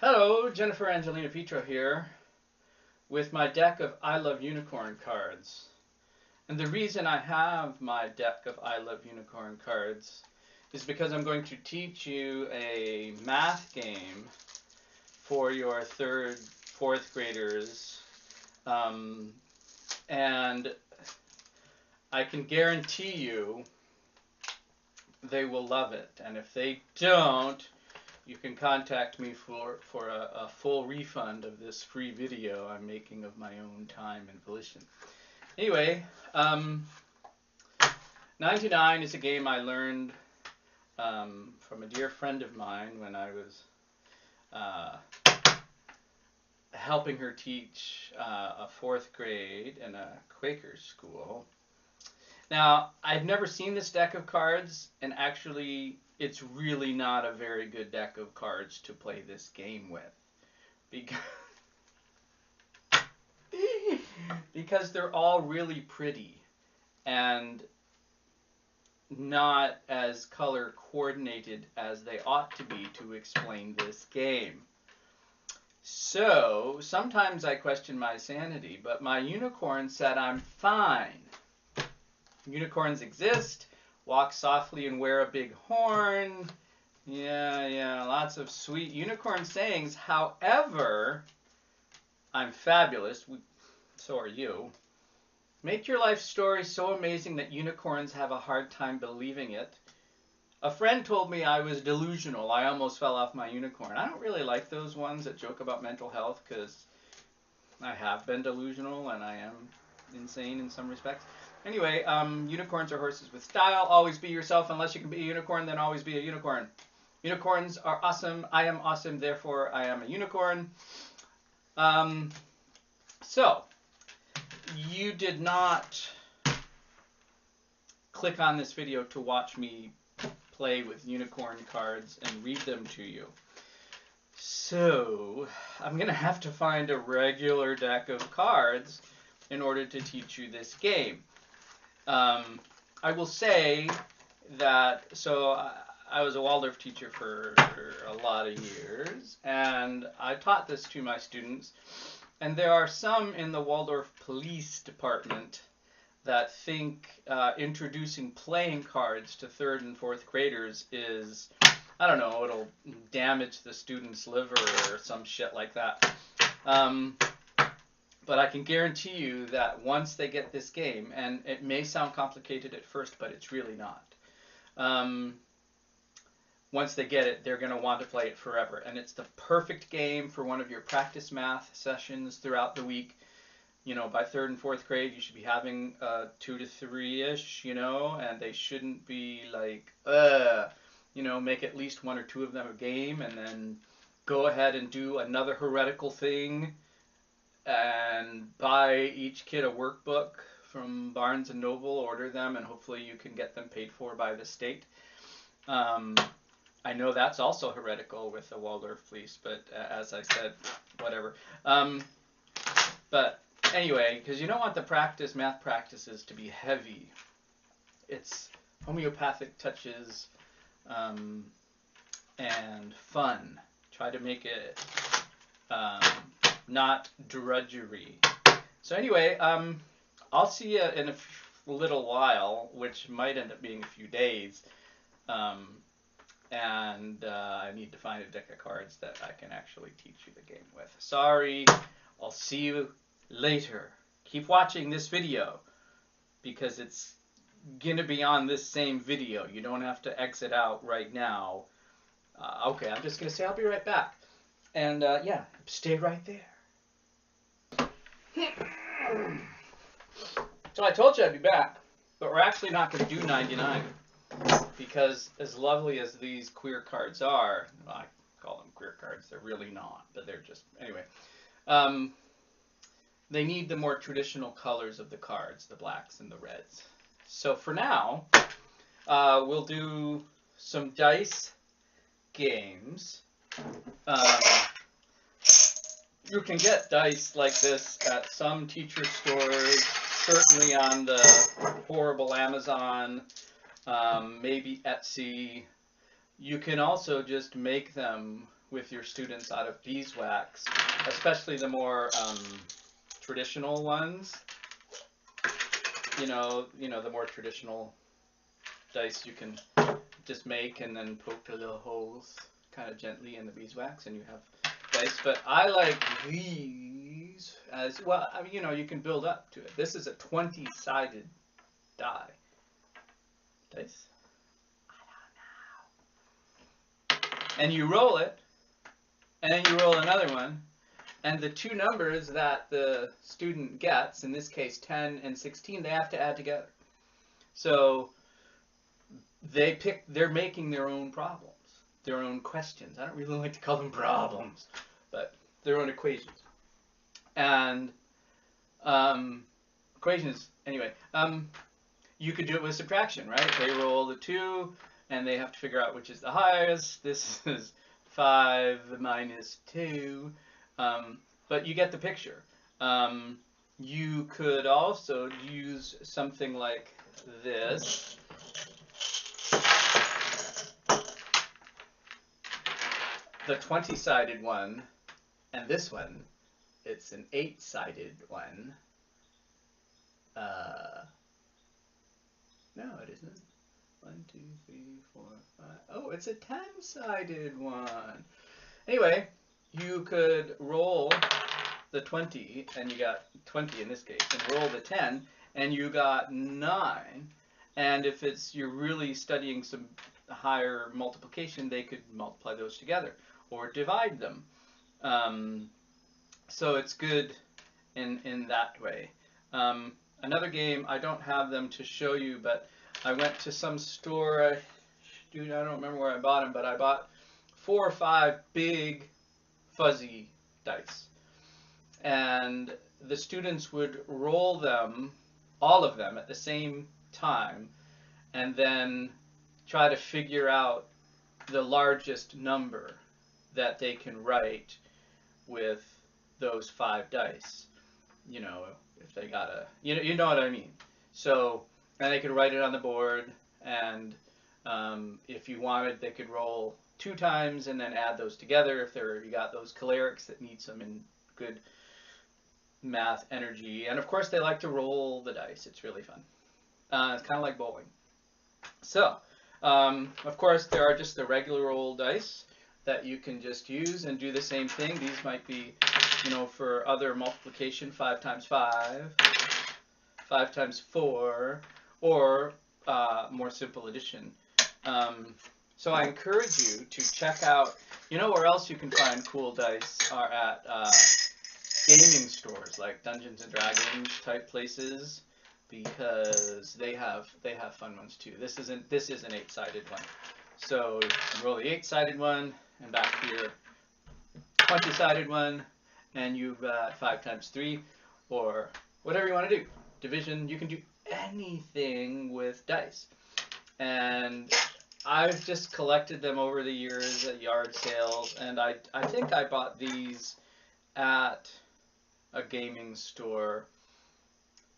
Hello, jenniferangelinapetro here with my deck of I Love Unicorn cards. And the reason I have my deck of I Love Unicorn cards is because I'm going to teach you a math game for your third, fourth graders. And I can guarantee you they will love it. And if they don't, you can contact me for a full refund of this free video I'm making of my own time and volition. Anyway, 99 is a game I learned from a dear friend of mine when I was helping her teach a fourth grade in a Quaker school. Now, I've never seen this deck of cards, and actually, it's really not a very good deck of cards to play this game with. Because they're all really pretty and not as color coordinated as they ought to be to explain this game. So, sometimes I question my sanity, but my unicorn said I'm fine. Unicorns exist, walk softly and wear a big horn. Yeah, lots of sweet unicorn sayings. However, I'm fabulous. So are you. Make your life story so amazing that unicorns have a hard time believing it. A friend told me I was delusional. I almost fell off my unicorn. I don't really like those ones that joke about mental health because I have been delusional and I am insane in some respects. Anyway, unicorns are horses with style. Always be yourself. Unless you can be a unicorn, then always be a unicorn. Unicorns are awesome. I am awesome. Therefore, I am a unicorn. So, you did not click on this video to watch me play with unicorn cards and read them to you. So, I'm going to have to find a regular deck of cards in order to teach you this game. I will say that, so I was a Waldorf teacher for a lot of years, and I taught this to my students, and there are some in the Waldorf police department that think introducing playing cards to third and fourth graders is, I don't know, it'll damage the student's liver or some shit like that. But I can guarantee you that once they get this game, and it may sound complicated at first, but it's really not. Once they get it, they're going to want to play it forever. And it's the perfect game for one of your practice math sessions throughout the week. You know, by third and fourth grade, you should be having 2 to 3-ish, you know, and they shouldn't be like, you know, make at least 1 or 2 of them a game, and then go ahead and do another heretical thing and buy each kid a workbook from Barnes & Noble, order them, and hopefully you can get them paid for by the state. I know that's also heretical with the Waldorf police, but as I said, whatever. But anyway, because you don't want the math practices to be heavy. It's homeopathic touches and fun. Try to make it not drudgery. So anyway, I'll see you in a little while, which might end up being a few days. And I need to find a deck of cards that I can actually teach you the game with. Sorry, I'll see you later. Keep watching this video because it's going to be on this same video. You don't have to exit out right now. Okay, I'm just going to say I'll be right back. And yeah, stay right there. So I told you I'd be back, but we're actually not going to do 99 because as lovely as these queer cards are, well, I call them queer cards, they're really not, but they're just, anyway, they need the more traditional colors of the cards, the blacks and the reds. So for now, we'll do some dice games. You can get dice like this at some teacher stores, certainly on the horrible Amazon. maybe Etsy. You can also just make them with your students out of beeswax, especially the more traditional ones. The more traditional dice you can just make and then poke the little holes kind of gently in the beeswax, and you have dice. But I like these as well. I mean, you can build up to it. This is a 20-sided dice. And you roll it, and then you roll another one, and the two numbers that the student gets, in this case 10 and 16, they have to add together. So they're making their own problems, their own questions. I don't really like to call them problems, but their own equations. And equations, anyway, you could do it with subtraction, right? They roll the 2, and they have to figure out which is the highest. This is 5 minus 2. But you get the picture. You could also use something like this. The 20-sided one, and this one, it's an 8-sided one. No, it isn't. 1, 2, 3, 4, 5. Oh, it's a 10-sided one. Anyway, you could roll the 20, and you got 20 in this case, and roll the 10, and you got 9. And if you're really studying some higher multiplication, they could multiply those together or divide them. So it's good in that way. Another game, I don't have them to show you, but I went to some store. I don't remember where I bought them, but I bought 4 or 5 big fuzzy dice. And the students would roll them, all of them, at the same time, and then try to figure out the largest number that they can write with those 5 dice. If they got you know what I mean. So, and they could write it on the board, and if you wanted, they could roll 2 times and then add those together if you got those cholerics that need some in good math energy. And of course, they like to roll the dice. It's really fun. It's kind of like bowling. So, of course, there are just the regular old dice that you can just use and do the same thing. These might be, for other multiplication, 5 times 5, 5 times 4, or more simple addition. So I encourage you to check out, where else you can find cool dice are at gaming stores like Dungeons and Dragons type places, because they have fun ones too. This is an 8-sided one. So you roll the 8-sided one, and back to your 20-sided one, and you've got 5 times 3, or whatever you want to do. Division, you can do anything with dice. And I've just collected them over the years at yard sales, and I think I bought these at a gaming store.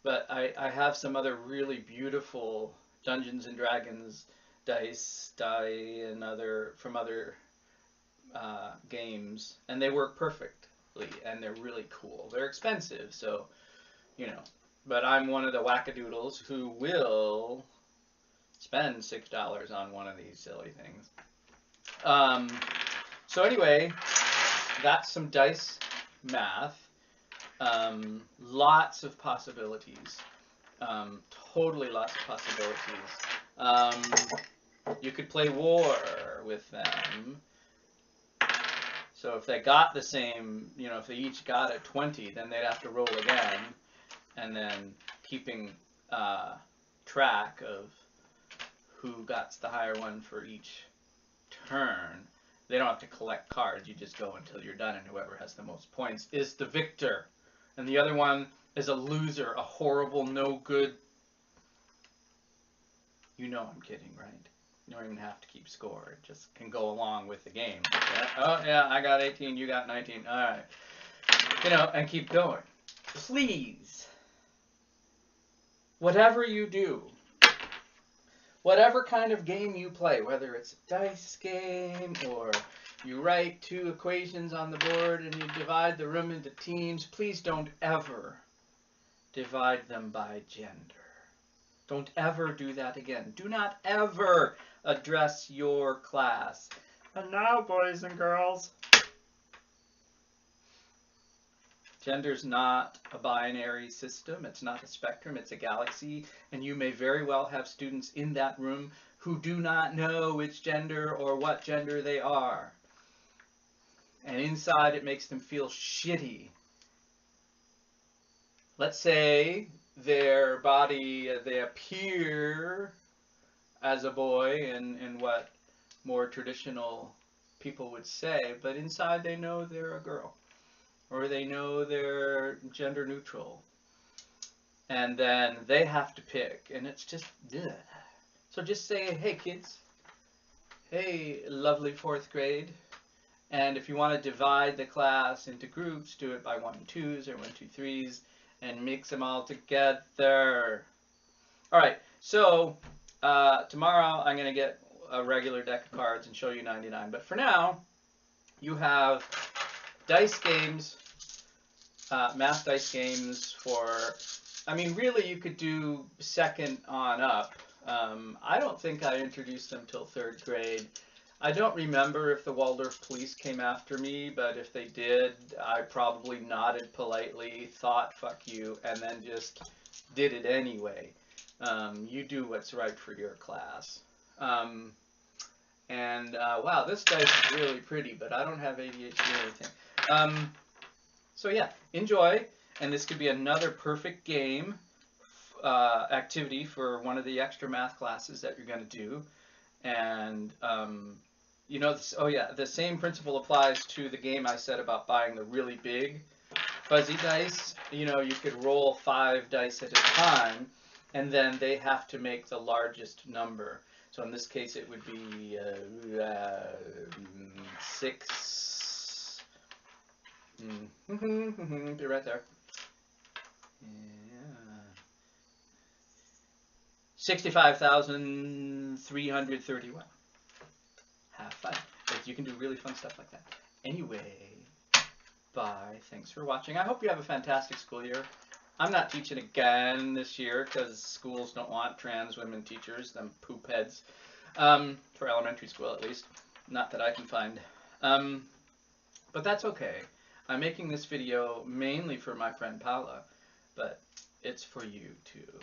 But I have some other really beautiful Dungeons and Dragons dice and from other games, and they work perfectly, and they're really cool. They're expensive, so but I'm one of the wackadoodles who will spend $6 on one of these silly things. So anyway, that's some dice math. Lots of possibilities. Totally lots of possibilities. You could play war with them. So if they got the same, if they each got a 20, then they'd have to roll again, and then keeping track of who got the higher one for each turn. They don't have to collect cards. You just go until you're done, and whoever has the most points is the victor. And the other one is a loser, a horrible, no good. I'm kidding, right? You don't even have to keep score. It just can go along with the game. Yeah? Oh, yeah, I got 18, you got 19. All right. And keep going. Please, whatever you do, whatever kind of game you play, whether it's a dice game or you write 2 equations on the board and you divide the room into teams, please don't ever divide them by gender. Don't ever do that again. Do not ever address your class. And now, boys and girls. Gender's not a binary system. It's not a spectrum. It's a galaxy. And you may very well have students in that room who do not know which gender or what gender they are. And inside it makes them feel shitty. Let's say their body, they appear as a boy in what more traditional people would say, but inside they know they're a girl. Or they know they're gender neutral. And then they have to pick, and it's just, ugh. So just say, hey kids, hey lovely 4th grade, and if you want to divide the class into groups, do it by 1 and 2s or 1, 2, 3s, and mix them all together. Alright, so tomorrow I'm going to get a regular deck of cards and show you 99, but for now, you have dice games, math dice games for, I mean, really you could do 2nd on up. I don't think I introduced them till 3rd grade. I don't remember if the Waldorf police came after me, but if they did, I probably nodded politely, thought fuck you, and then just did it anyway. You do what's right for your class. Wow, this dice is really pretty, but I don't have ADHD or anything. So yeah, enjoy, and this could be another perfect game activity for one of the extra math classes that you're going to do. And you know, oh yeah, the same principle applies to the game I said about buying the really big fuzzy dice. You know, you could roll 5 dice at a time, and then they have to make the largest number. So in this case, it would be 6. Be right there. Yeah. 65,331. Have fun. You can do really fun stuff like that. Anyway, bye. Thanks for watching. I hope you have a fantastic school year. I'm not teaching again this year because schools don't want trans women teachers, them poop heads, for elementary school at least. Not that I can find. But that's okay. I'm making this video mainly for my friend Paula, but it's for you too.